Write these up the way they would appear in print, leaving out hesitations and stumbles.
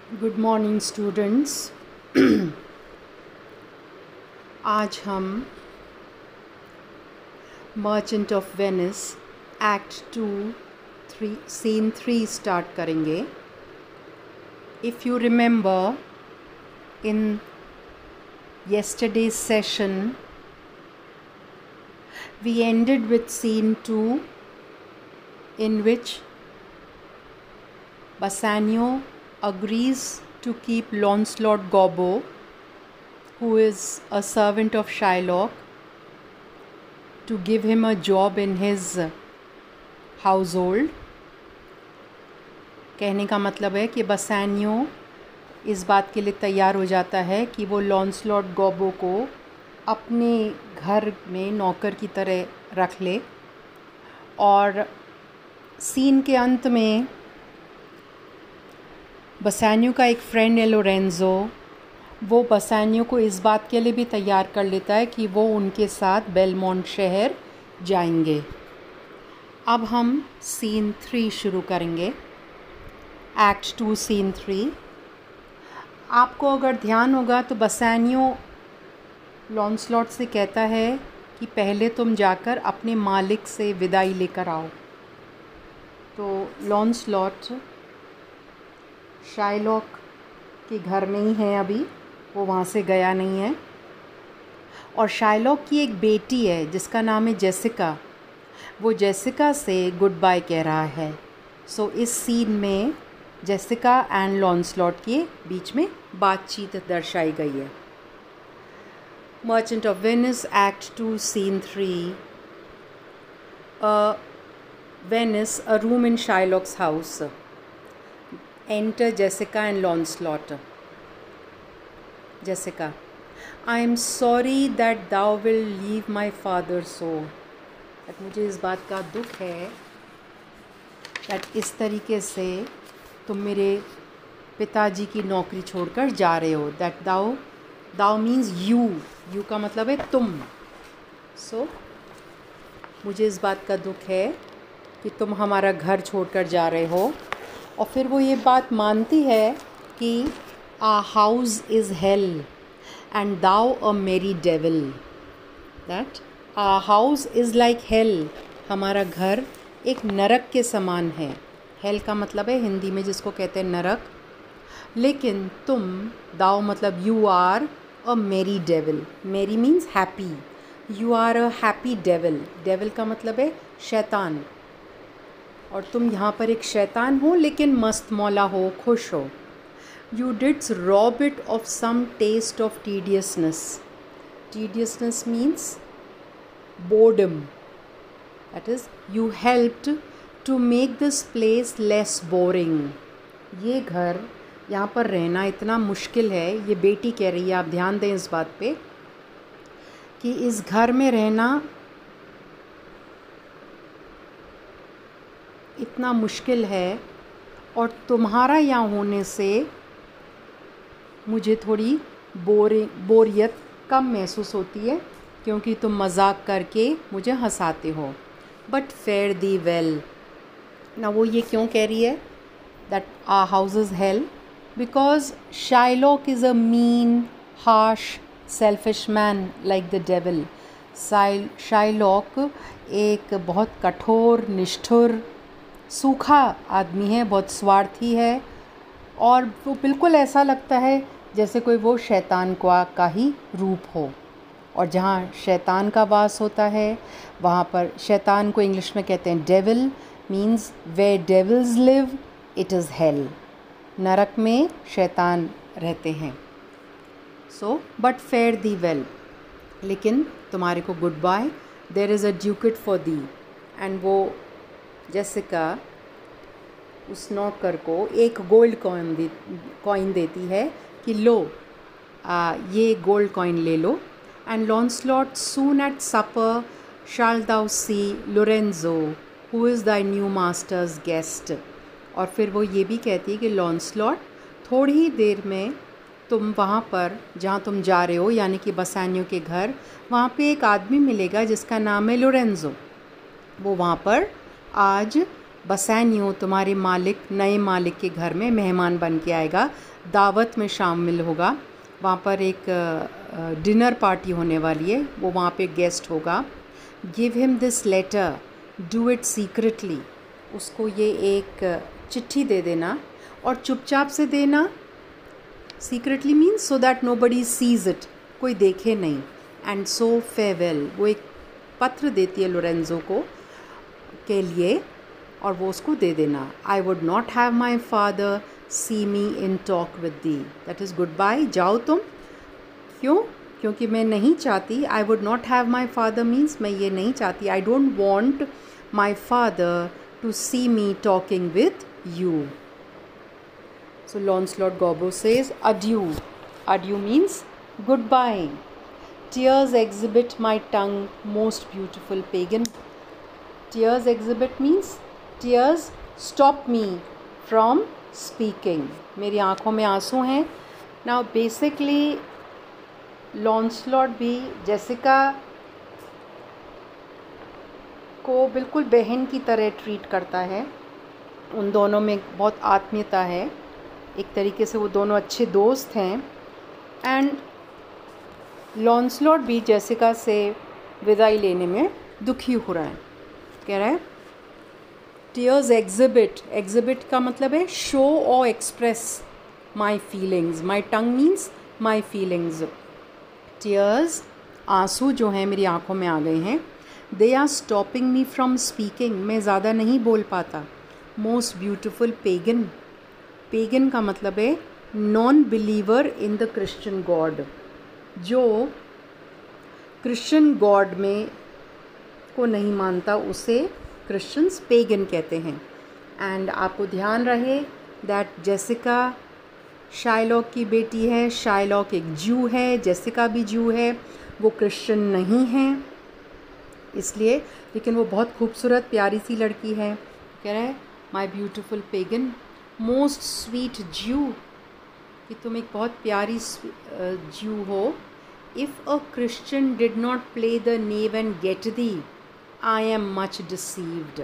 Good morning students. आज हम Merchant of Venice act 2 scene 3 start करेंगे। If you remember, in yesterday's session we ended with scene 2, in which Bassanio agrees to keep Launcelot Gobbo, who is a servant of Shylock, to give him a job in his household. कहने का मतलब है कि बसानियो इस बात के लिए तैयार हो जाता है कि वो लॉन्सलॉट गॉबो को अपने घर में नौकर की तरह रख ले। और सीन के अंत में बसानियो का एक फ्रेंड है लोरेंज़ो, वो बसानियो को इस बात के लिए भी तैयार कर लेता है कि वो उनके साथ बेलमोंट शहर जाएंगे। अब हम सीन 3 शुरू करेंगे, एक्ट 2 सीन 3। आपको अगर ध्यान होगा तो बसानियो लॉन्सलॉट से कहता है कि पहले तुम जाकर अपने मालिक से विदाई लेकर आओ। तो लॉन्सलॉट शाइलॉक के घर में ही है अभी, वो वहाँ से गया नहीं है। और शाइलॉक की एक बेटी है जिसका नाम है जेसिका, वो जेसिका से गुड बाय कह रहा है। सो इस सीन में जेसिका एंड लॉन्सलॉट के बीच में बातचीत दर्शाई गई है। Merchant of Venice act 2 scene 3। Venice, a room in Shylock's house. Enter Jessica and Launcelot. Jessica: I am sorry that thou will leave my father so. मुझे इस बात का दुख है that इस तरीके से तुम मेरे पिताजी की नौकरी छोड़कर जा रहे हो। दैट दाउ मीन्स यू का मतलब है तुम। सो मुझे इस बात का दुख है कि तुम हमारा घर छोड़कर जा रहे हो। और फिर वो ये बात मानती है कि our house is hell and thou a merry devil. That our house is like hell, हमारा घर एक नरक के समान है। हेल का मतलब है हिंदी में जिसको कहते हैं नरक। लेकिन तुम, दाओ मतलब you are a merry devil. Merry means happy, you are a happy devil. Devil का मतलब है शैतान, और तुम यहाँ पर एक शैतान हो लेकिन मस्त मौला हो, खुश हो। You didst rob it of some taste of tediousness. Tediousness means boredom. That is you helped to make this place less boring. ये घर, यहाँ पर रहना इतना मुश्किल है, ये बेटी कह रही है, आप ध्यान दें इस बात पे कि इस घर में रहना इतना मुश्किल है और तुम्हारा यहाँ होने से मुझे थोड़ी बोरियत कम महसूस होती है, क्योंकि तुम मजाक करके मुझे हंसाते हो। बट फेयर दी वेल ना, वो ये क्यों कह रही है that our house is hell? Because Shylock is a mean, harsh, selfish man like the devil. Shylock एक बहुत कठोर, निष्ठुर, सूखा आदमी है, बहुत स्वार्थी है, और वो बिल्कुल ऐसा लगता है जैसे कोई वो शैतान का ही रूप हो। और जहाँ शैतान का वास होता है वहाँ पर, शैतान को इंग्लिश में कहते हैं devil, means where devils live it is hell। नरक में शैतान रहते हैं। So but fare thee well, लेकिन तुम्हारे को goodbye, there is a ducat for thee. And वो जेसिका उस नौकर को एक गोल्ड कॉइन देती है कि लो, ये गोल्ड कॉइन ले लो। And Launcelot soon at supper shalt thou see Lorenzo who is thy new master's guest. और फिर वो ये भी कहती है कि लॉन्सलॉट, थोड़ी ही देर में तुम वहाँ पर जहाँ तुम जा रहे हो, यानी कि बसानियो के घर, वहाँ पे एक आदमी मिलेगा जिसका नाम है लोरेंज़ो। वो वहाँ पर आज बसैनी हो, तुम्हारे मालिक नए मालिक के घर में मेहमान बन के आएगा, दावत में शामिल होगा। वहाँ पर एक डिनर पार्टी होने वाली है, वो वहाँ पे गेस्ट होगा। Give him this letter, do it secretly, उसको ये एक चिट्ठी दे देना और चुपचाप से देना। Secretly means so that nobody sees it, कोई देखे नहीं। एंड सो फेयरवेल, वो एक पत्र देती है लोरेंजो को के लिए और वो उसको दे देना। I would not have my father see me in talk with thee, that is goodbye, जाओ तुम। क्यों? क्योंकि मैं नहीं चाहती, I would not have my father means मैं ये नहीं चाहती, I don't want my father to see me talking with you. So Lancelot Gobbo says adieu. Adieu means goodbye. Tears exhibit my tongue, most beautiful pagan. Tears exhibit means tears stop me from speaking. मेरी आँखों में आंसू हैं. Now basically Lancelot भी Jessica को बिल्कुल बहन की तरह ट्रीट करता है. उन दोनों में बहुत आत्मीयता है. एक तरीके से वो दोनों अच्छे दोस्त हैं. एंड लॉन्सलॉट भी जेसिका से विदाई लेने में दुखी हो रहा है. कह रहा है टीयर्स एग्जिबिट, एग्जिबिट का मतलब है शो और express my feelings. My tongue means my feelings. Tears आंसू जो हैं मेरी आँखों में आ गए हैं. They are stopping me from speaking, मैं ज़्यादा नहीं बोल पाता. मोस्ट ब्यूटिफुल पेगन, पेगन का मतलब है non believer in the Christian God. जो क्रिश्चियन गॉड में को नहीं मानता उसे क्रिश्चियंस पेगन कहते हैं. एंड आपको ध्यान रहे दैट जेसिका शाइलॉक की बेटी है. शाइलॉक एक ज्यू है, जेसिका भी ज्यू है, वो क्रिश्चियन नहीं है इसलिए. लेकिन वो बहुत खूबसूरत प्यारी सी लड़की है. कह रहा है माई ब्यूटिफुल पेगन, मोस्ट स्वीट ज्यू, कि तुम एक बहुत प्यारी ज्यू हो. If a Christian did not play the naive and get the, I am much deceived.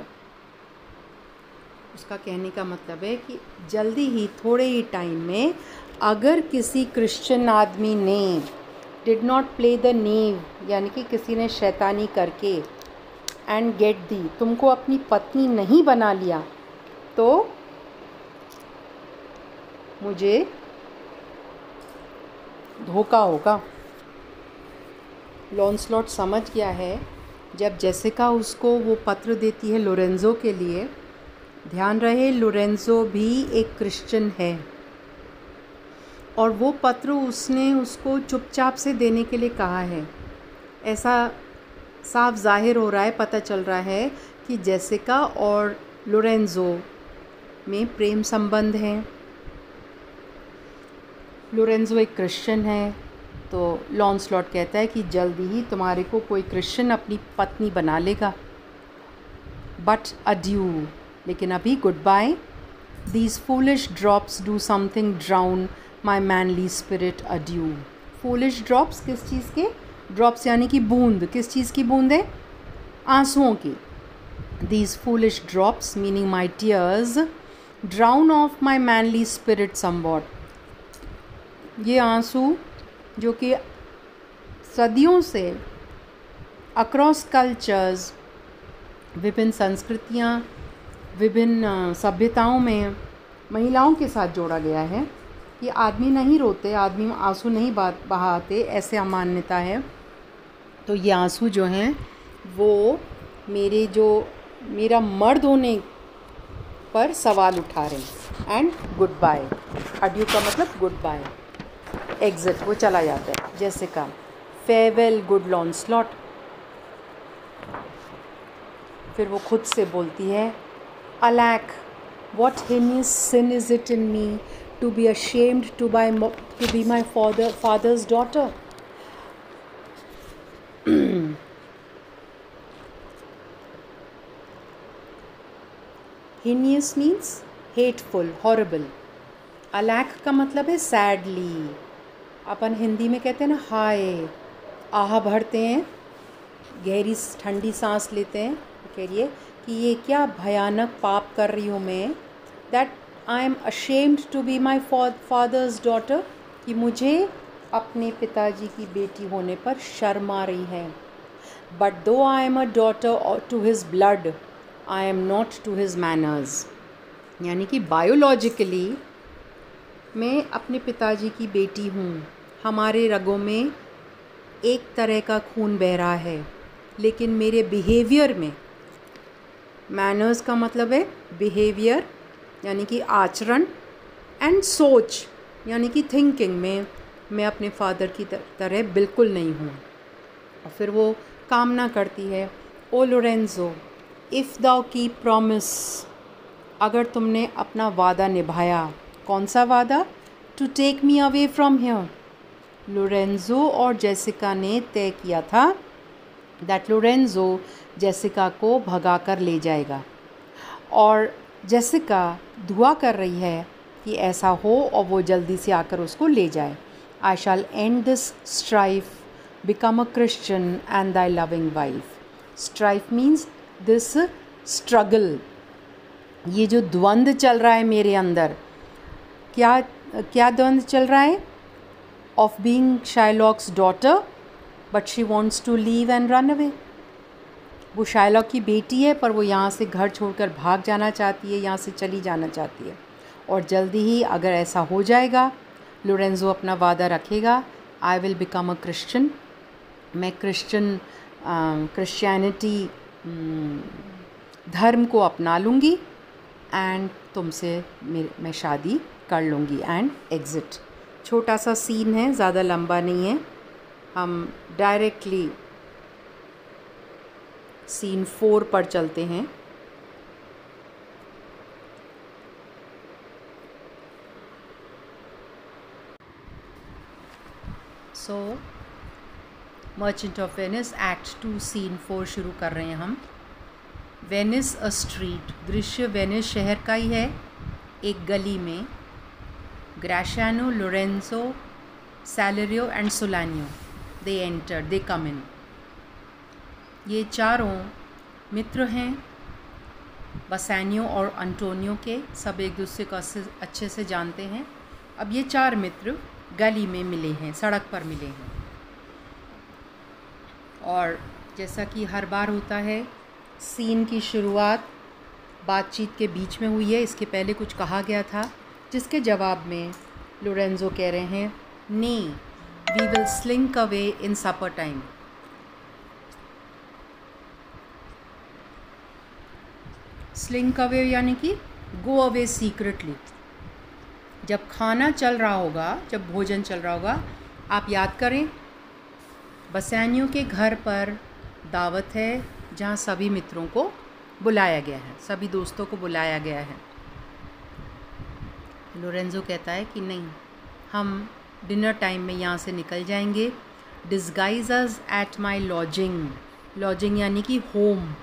उसका कहने का मतलब है कि जल्दी ही थोड़े ही टाइम में अगर किसी क्रिश्चियन आदमी ने डिड नॉट प्ले द नेव, यानी कि किसी ने शैतानी करके, एंड गेट दी, तुमको अपनी पत्नी नहीं बना लिया, तो मुझे धोखा होगा. लॉन्सलॉट समझ गया है. जब जेसिका उसको वो पत्र देती है लोरेंजो के लिए, ध्यान रहे लोरेंजो भी एक क्रिश्चियन है और वो पत्र उसने उसको चुपचाप से देने के लिए कहा है. ऐसा साफ जाहिर हो रहा है, पता चल रहा है कि जेसिका और लोरेंजो में प्रेम संबंध हैं. लोरेंजो एक क्रिश्चियन है, तो लॉन्सलॉट कहता है कि जल्दी ही तुम्हारे को कोई क्रिश्चियन अपनी पत्नी बना लेगा. बट अड्यू, लेकिन अभी goodbye. These foolish drops do something drown my manly spirit. Adieu. Foolish drops किस चीज़ के? ड्रॉप्स यानी कि बूंद. किस चीज़ की बूंद है? आंसुओं की. These foolish drops meaning my tears drown of my manly spirit somewhat. ये आंसू जो कि सदियों से अक्रॉस कल्चर्स, विभिन्न संस्कृतियाँ, विभिन्न सभ्यताओं में महिलाओं के साथ जोड़ा गया है कि आदमी नहीं रोते, आदमी आंसू नहीं बहाते, ऐसे अमान्यता है. तो ये आंसू जो हैं वो मेरा मर्द होने पर सवाल उठा रहे हैं. And good bye. अड्यू का मतलब गुड बाय, एग्जिट, वो चला जाता है. Jessica, farewell good Launcelot. फिर वो खुद से बोलती है alack, what heinous sin is it in me to be ashamed to be my father's daughter. Heinous means hateful, horrible. Alack का मतलब है सैडली. अपन हिंदी में कहते हैं ना हाय, आह भरते हैं, गहरी ठंडी सांस लेते हैं. कह रही है कि ये क्या भयानक पाप कर रही हूँ मैं, that I am ashamed to be my father's daughter, कि मुझे अपने पिताजी की बेटी होने पर शर्म आ रही है। But though I am a daughter to his blood, I am not to his manners. यानी कि बायोलॉजिकली मैं अपने पिताजी की बेटी हूँ, हमारे रगों में एक तरह का खून बह रहा है, लेकिन मेरे बिहेवियर में, मैनर्स का मतलब है बिहेवियर यानी कि आचरण, एंड सोच यानी कि थिंकिंग में मैं अपने फादर की तरह बिल्कुल नहीं हूँ। और फिर वो कामना करती है, O Lorenzo if thou keep promise, अगर तुमने अपना वादा निभाया। कौन सा वादा? To take me away from here. Lorenzo और जेसिका ने तय किया था दैट लोरेंज़ो जेसिका को भगा कर ले जाएगा, और जेसिका दुआ कर रही है कि ऐसा हो और वो जल्दी से आकर उसको ले जाए। I shall end this strife, become a Christian and thy loving wife. Strife means this struggle, ये जो द्वंद्व चल रहा है मेरे अंदर। क्या क्या द्वंद्व चल रहा है? Of being Shylock's daughter but she wants to leave and run away. वो शाइलॉक की बेटी है पर वो यहाँ से घर छोड़कर भाग जाना चाहती है, यहाँ से चली जाना चाहती है। और जल्दी ही अगर ऐसा हो जाएगा, लोरेंज़ो अपना वादा रखेगा, I will become a Christian, मैं क्रिश्चियनिटी धर्म को अपना लूँगी, एंड तुमसे मैं शादी कर लूँगी, एंड एग्ज़िट। छोटा सा सीन है, ज़्यादा लंबा नहीं है। हम डायरेक्टली सीन 4 पर चलते हैं। So merchant of Venice act 2 scene 4 शुरू कर रहे हैं हम। वेनिस अ स्ट्रीट, दृश्य वेनिस शहर का ही है, एक गली में। Gratiano, Lorenzo, Salerio and Solanio they enter, they come in. ये चारों मित्र हैं बसानियो और अंटोनियो के, सब एक दूसरे को अच्छे से जानते हैं। अब ये 4 मित्र गली में मिले हैं, सड़क पर मिले हैं, और जैसा कि हर बार होता है, सीन की शुरुआत बातचीत के बीच में हुई है। इसके पहले कुछ कहा गया था, जिसके जवाब में लोरेंज़ो कह रहे हैं, nay we will slink away in supper time. Slink away यानी कि गो अवे सीक्रेटली। जब खाना चल रहा होगा, जब भोजन चल रहा होगा, आप याद करें, बसानियों के घर पर दावत है जहाँ सभी मित्रों को बुलाया गया है, सभी दोस्तों को बुलाया गया है। लोरेंज़ो कहता है कि नहीं, हम डिनर टाइम में यहाँ से निकल जाएंगे। Disguise us at my lodging, lodging यानी कि होम,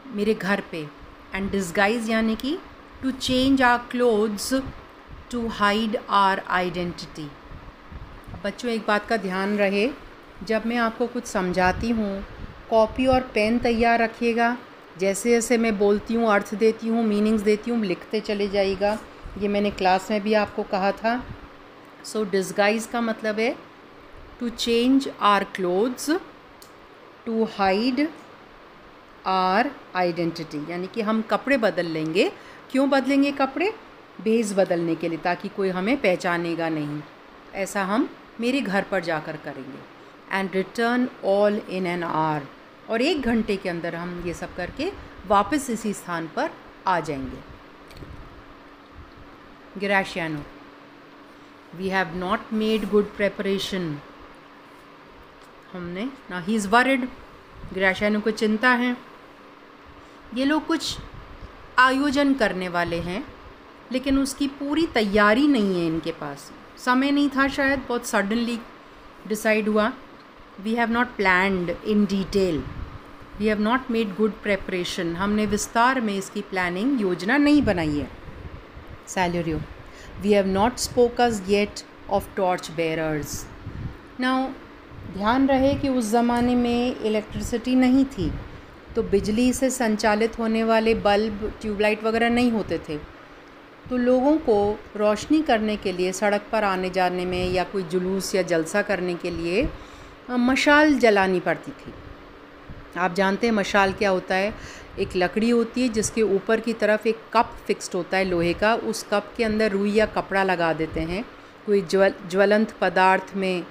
मेरे घर पे, एंड डिस्गाइज यानी कि to change our clothes to hide our identity. बच्चों एक बात का ध्यान रहे, जब मैं आपको कुछ समझाती हूँ, कॉपी और पेन तैयार रखिएगा। जैसे जैसे मैं बोलती हूँ, अर्थ देती हूँ, मीनिंग्स देती हूँ, लिखते चले जाइएगा। ये मैंने क्लास में भी आपको कहा था। सो डिस्गाइज का मतलब है to change our clothes to hide our identity, यानी कि हम कपड़े बदल लेंगे। क्यों बदलेंगे कपड़े? भेस बदलने के लिए, ताकि कोई हमें पहचानेगा नहीं। ऐसा हम मेरे घर पर जाकर करेंगे। And return all in an hour, और 1 घंटे के अंदर हम ये सब करके वापस इसी स्थान पर आ जाएंगे। Gratiano, we have not made good preparation. हमने ना, ही इज़ वरिड, ग्राशियानो को चिंता है। ये लोग कुछ आयोजन करने वाले हैं, लेकिन उसकी पूरी तैयारी नहीं है इनके पास। समय नहीं था शायद, बहुत सडनली डिसाइड हुआ। We have not planned in detail, we have not made good preparation, हमने विस्तार में इसकी प्लानिंग, योजना नहीं बनाई है। Salerio, we have not spoke us yet of torch bearers. Now ध्यान रहे कि उस ज़माने में इलेक्ट्रिसिटी नहीं थी, तो बिजली से संचालित होने वाले बल्ब, ट्यूबलाइट वगैरह नहीं होते थे। तो लोगों को रोशनी करने के लिए सड़क पर आने जाने में या कोई जुलूस या जलसा करने के लिए मशाल जलानी पड़ती थी। आप जानते हैं मशाल क्या होता है? एक लकड़ी होती है जिसके ऊपर की तरफ एक कप फिक्स्ड होता है लोहे का। उस कप के अंदर रुई या कपड़ा लगा देते हैं कोई ज्वलंत पदार्थ में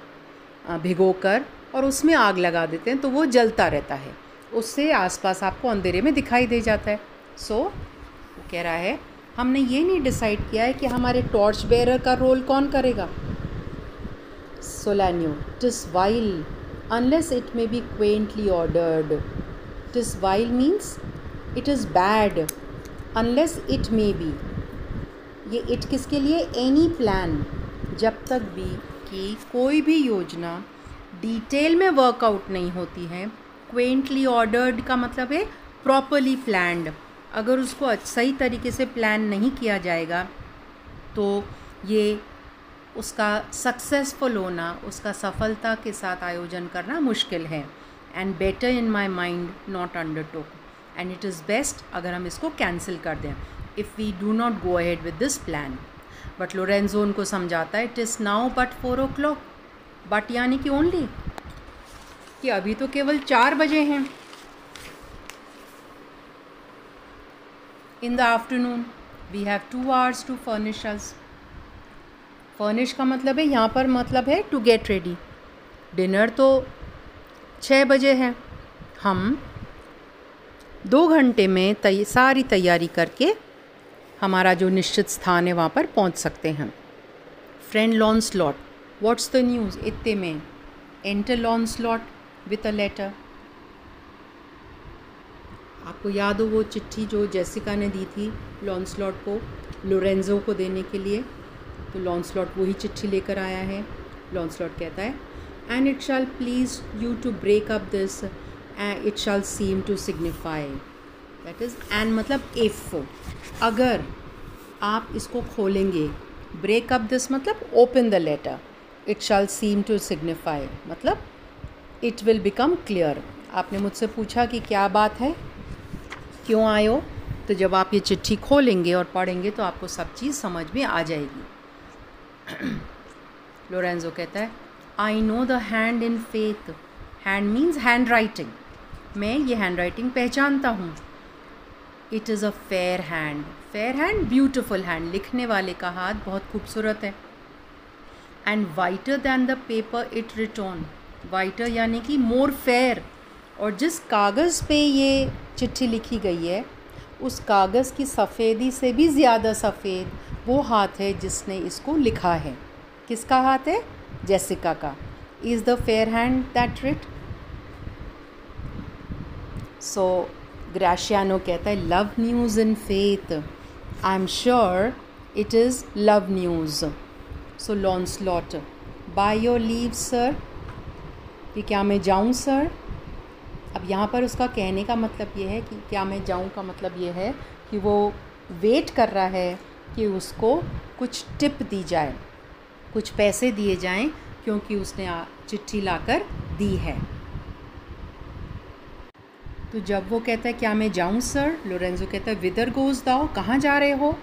भिगोकर, और उसमें आग लगा देते हैं तो वो जलता रहता है। उससे आसपास आपको अंधेरे में दिखाई दे जाता है। वो कह रहा है हमने ये नहीं डिसाइड किया है कि हमारे टॉर्च बेरर का रोल कौन करेगा। सोलान्यू, TISS while unless it may be quaintly ordered. Tis vile means it is bad unless it may be. ये it किसके लिए? Any plan, जब तक भी कि कोई भी योजना डिटेल में वर्कआउट नहीं होती है। क्वेंटली ऑर्डर्ड का मतलब है प्रॉपरली प्लान्ड। अगर उसको सही तरीके से प्लान नहीं किया जाएगा तो ये उसका सक्सेसफुल होना, उसका सफलता के साथ आयोजन करना मुश्किल है। And better in my mind not undertook, and it is best अगर हम इसको कैंसिल कर दें if we do not go ahead with this plan. But Lorenzo उनको समझाता है it is now but 4 o'clock, but यानी कि ओनली कि अभी तो केवल 4 बजे हैं। In the afternoon we have 2 hours to furnish us. Furnish का मतलब है यहाँ पर मतलब है टू गेट रेडी। डिनर तो 6 बजे है। हम 2 घंटे में सारी तैयारी करके हमारा जो निश्चित स्थान है वहाँ पर पहुँच सकते हैं। Friend Launcelot, what's the news? इतने में enter Launcelot with a letter. आपको याद हो वो चिट्ठी जो जेसिका ने दी थी लॉन्सलॉट को लोरेंजो को देने के लिए? तो लॉन्सलॉट वही चिट्ठी लेकर आया है। लॉन्सलॉट कहता है and it shall please you to break up this, it shall seem to signify, that is and मतलब इफ़, अगर आप इसको खोलेंगे। ब्रेक अप दिस मतलब open the letter. It shall seem to signify मतलब इट विल बिकम क्लियर। आपने मुझसे पूछा कि क्या बात है, क्यों आए हो? तो जब आप ये चिट्ठी खोलेंगे और पढ़ेंगे तो आपको सब चीज़ समझ में आ जाएगी। लोरेंजो कहता है I know the hand in faith. Hand means handwriting. मैं ये हैंड राइटिंग पहचानता हूँ। It is a fair hand. Fair hand, beautiful hand. लिखने वाले का हाथ बहुत खूबसूरत है। And whiter than the paper इट रिटर्न। वाइटर यानी कि मोर फेयर। और जिस कागज़ पे ये चिट्ठी लिखी गई है उस कागज़ की सफ़ेदी से भी ज़्यादा सफ़ेद वो हाथ है जिसने इसको लिखा है। किसका हाथ है? जेसिका का। Is the fair hand that writ. So Gratiano कहता है love news in faith, I am sure it is love news. So Launcelot, by your leave sir, कि क्या मैं जाऊँ सर? अब यहाँ पर उसका कहने का मतलब ये है कि क्या मैं जाऊँ का मतलब ये है कि वो वेट कर रहा है कि उसको कुछ टिप दी जाए, कुछ पैसे दिए जाएं, क्योंकि उसने चिट्ठी लाकर दी है। तो जब वो कहता है क्या मैं जाऊँ सर, लोरेंजो कहता है विदर गोज़ दाओ, कहाँ जा रहे हो?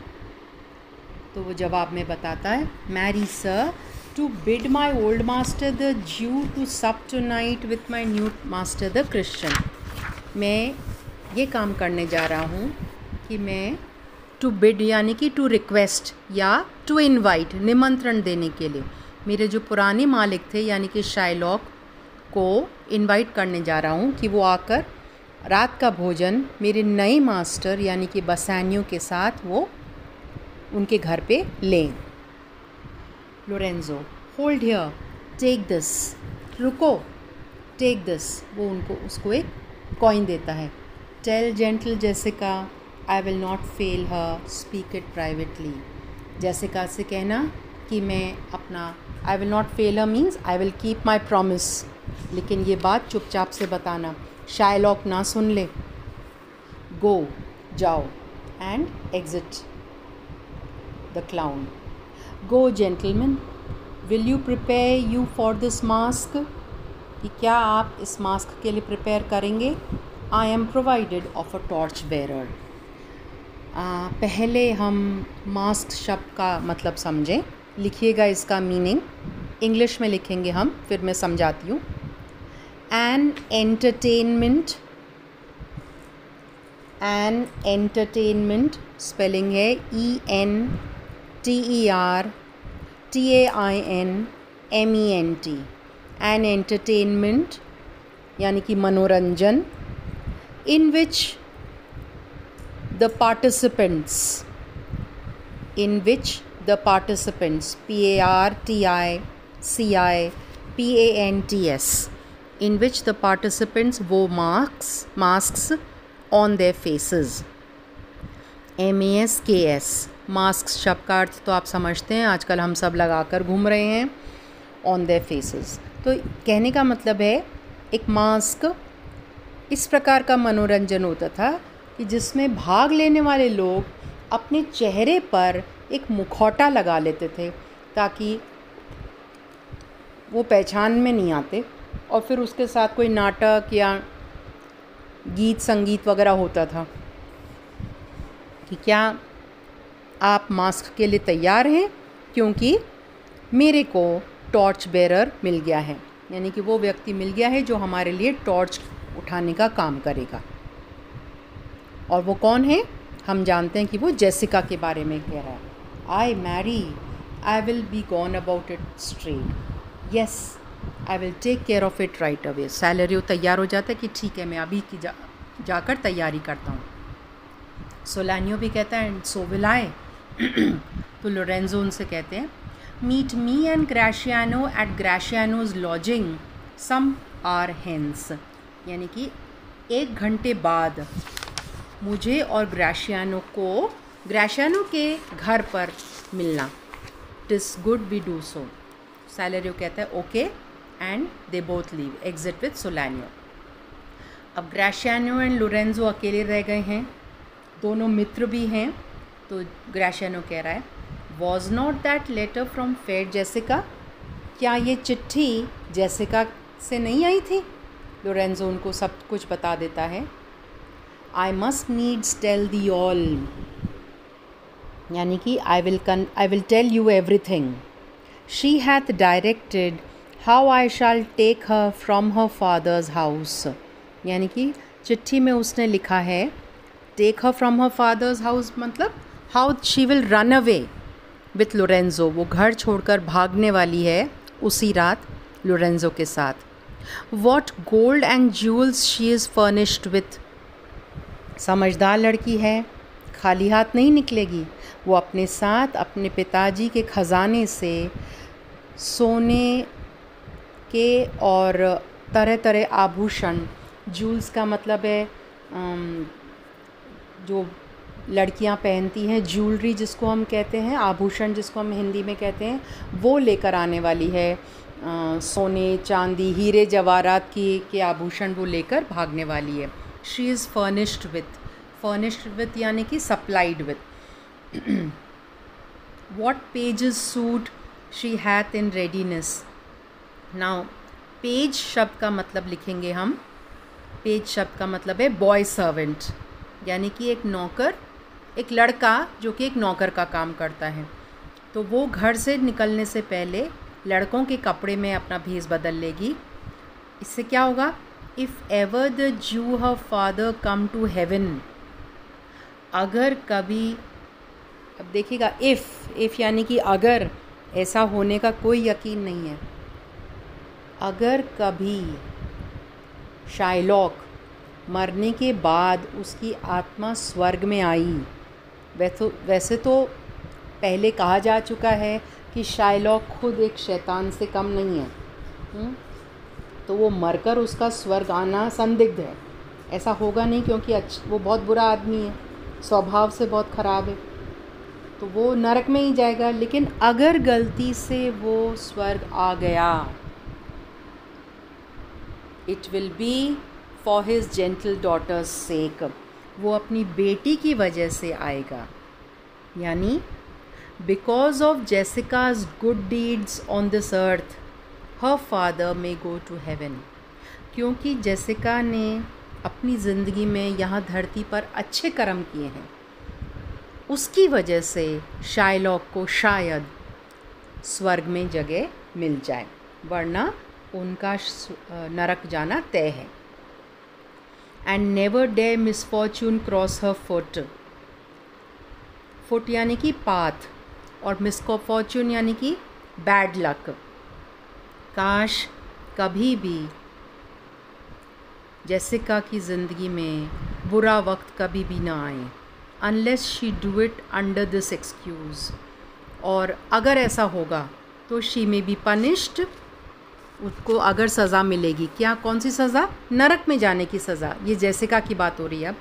तो वो जवाब में बताता है marry sir to bid my old master the Jew to sup tonight with my new master the Christian. मैं ये काम करने जा रहा हूँ कि मैं टू बिड यानी कि टू रिक्वेस्ट या टू इनवाइट, निमंत्रण देने के लिए मेरे जो पुराने मालिक थे यानी कि शाइलॉक को इनवाइट करने जा रहा हूँ कि वो आकर रात का भोजन मेरे नए मास्टर यानी कि बसानियों के साथ वो उनके घर पे लें। Lorenzo, hold here, take this, रुको, टेक दिस। वो उसको एक कॉइन देता है। Tell gentle Jessica I will not fail her, speak it privately. Jessica से कहना कि मैं अपना I will not fail her means I will keep my promise, लेकिन ये बात चुपचाप से बताना, शाइलॉक ना सुन ले। गो, जाओ, and exit the clown. Go gentleman, will you prepare you for this mask, कि क्या आप इस मास्क के लिए प्रिपेयर करेंगे? I am provided of a torch bearer. पहले हम मास्क शब्द का मतलब समझें। लिखिएगा इसका मीनिंग, इंग्लिश में लिखेंगे हम, फिर मैं समझाती हूँ। एन एंटरटेनमेंट स्पेलिंग है ENTERTAINMENT। एन एंटरटेनमेंट यानी कि मनोरंजन। In which the participants PARTICIPANTS in which the participants wore masks on their faces। MASKS mask शब्द का अर्थ तो आप समझते हैं, आजकल हम सब लगा कर घूम रहे हैं। ऑन देयर फेसेस, तो कहने का मतलब है एक मास्क इस प्रकार का मनोरंजन होता था कि जिसमें भाग लेने वाले लोग अपने चेहरे पर एक मुखौटा लगा लेते थे ताकि वो पहचान में नहीं आते, और फिर उसके साथ कोई नाटक या गीत संगीत वगैरह होता था। कि क्या आप मास्क के लिए तैयार हैं, क्योंकि मेरे को टॉर्च बेरर मिल गया है, यानी कि वो व्यक्ति मिल गया है जो हमारे लिए टॉर्च उठाने का काम करेगा। और वो कौन है? हम जानते हैं कि वो जेसिका के बारे में कह रहा है। I marry, I will be gone about it straight, yes I will take care of it right away. Salary तैयार हो जाता है कि ठीक है, मैं अभी की जाकर तैयारी करता हूँ। सोलानियो भी कहता है एंड सो विल आई। तो लोरेंजो उनसे कहते हैं, meet me and Gratiano at Gratiano's lodging some hour hence, यानी कि 1 घंटे बाद मुझे और ग्रेशियानो के घर पर मिलना। TISS good we do so. Celerio कहता है okay, and they both leave, exit with सोलानियो। अब ग्रेशियानो एंड लोरेंजो अकेले रह गए हैं, दोनों मित्र भी हैं। तो ग्रेशियानो कह रहा है, was not that letter from fair Jessica, क्या ये चिट्ठी जेसिका से नहीं आई थी? लोरेंजो उनको सब कुछ बता देता है। I must needs tell thee all, यानी कि I will tell you everything. She hath directed how I shall take her from her father's house, यानी कि चिट्ठी में उसने लिखा है take her from her father's house, मतलब how she will run away with Lorenzo, वो घर छोड़कर भागने वाली है उसी रात लोरेंजो के साथ। What gold and Jules she is furnished with, समझदार लड़की है, खाली हाथ नहीं निकलेगी। वो अपने साथ अपने पिताजी के ख़जाने से सोने के और तरह तरह आभूषण, ज्यूल्स का मतलब है जो लड़कियां पहनती हैं, ज्वेलरी जिसको हम कहते हैं, आभूषण जिसको हम हिंदी में कहते हैं, वो लेकर आने वाली है। सोने चांदी हीरे जवाहरात के आभूषण वो लेकर भागने वाली है। शी इज़ फर्निश्ड विथ यानी कि supplied with. What pages suit she hath in readiness. Now page शब्द का मतलब लिखेंगे हम, पेज शब्द का मतलब है बॉय सर्वेंट, यानी कि एक नौकर, एक लड़का जो कि एक नौकर का काम करता है। तो वो घर से निकलने से पहले लड़कों के कपड़े में अपना भेष बदल लेगी। इससे क्या होगा? If ever the Jew her father come to heaven, अगर कभी, अब देखिएगा इफ़ यानी कि अगर, ऐसा होने का कोई यकीन नहीं है। अगर कभी शाइलॉक मरने के बाद उसकी आत्मा स्वर्ग में आई, वैसे तो पहले कहा जा चुका है कि शाइलॉक खुद एक शैतान से कम नहीं है, तो वो मरकर उसका स्वर्ग आना संदिग्ध है। ऐसा होगा नहीं, क्योंकि वो बहुत बुरा आदमी है, स्वभाव से बहुत ख़राब है, तो वो नरक में ही जाएगा। लेकिन अगर गलती से वो स्वर्ग आ गया, it will be for his gentle daughter's sake, वो अपनी बेटी की वजह से आएगा। यानी because of Jessica's good deeds on this earth her father may go to heaven, क्योंकि जेसिका ने अपनी ज़िंदगी में यहाँ धरती पर अच्छे कर्म किए हैं, उसकी वजह से शाइलॉक को शायद स्वर्ग में जगह मिल जाए, वरना उनका नरक जाना तय है। And never day misfortune cross her foot. Foot यानी कि पाथ, और मिसफॉर्चून यानी कि बैड लक। काश कभी भी जेसिका की ज़िंदगी में बुरा वक्त कभी भी ना आए, unless she do it under this excuse. और अगर ऐसा होगा तो शी में बी पनिश्ड, उसको अगर सज़ा मिलेगी, क्या कौन सी सज़ा? नरक में जाने की सज़ा। ये जेसिका की बात हो रही है। अब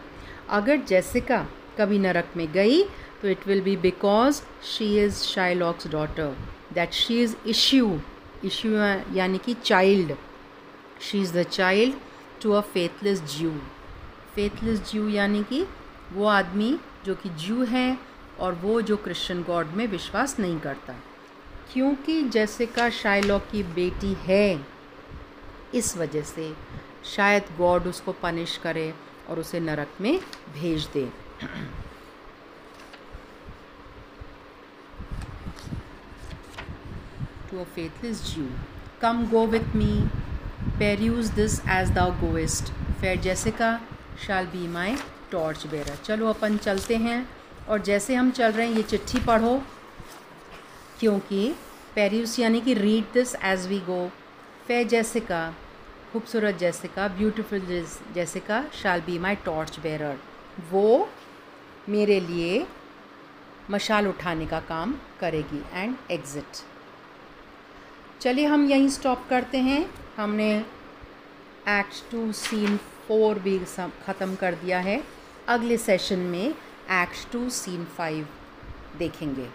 अगर जेसिका कभी नरक में गई तो it will be because she is Shylock's daughter, that she is issue यानी कि child, she is the child to a faithless Jew. Faithless Jew यानी कि वो आदमी जो कि ज्यू है और वो जो क्रिश्चियन गॉड में विश्वास नहीं करता। क्योंकि जेसिका शाइलॉक की बेटी है, इस वजह से शायद गॉड उसको पनिश करे और उसे नरक में भेज दे। To a faithless Jew, come go with me, peruse this as thou goest, fair Jessica shall be my torch bearer। चलो अपन चलते हैं, और जैसे हम चल रहे हैं ये चिट्ठी पढ़ो, क्योंकि पेरियस यानी कि read this as we go. Fair Jessica, खूबसूरत जेसिका, beautiful Jessica shall be my torch bearer, वो मेरे लिए मशाल उठाने का काम करेगी। And exit. चलिए हम यहीं स्टॉप करते हैं। हमने एक्ट 2 सीन 4 भी ख़त्म कर दिया है। अगले सेशन में एक्ट 2 सीन 5 देखेंगे।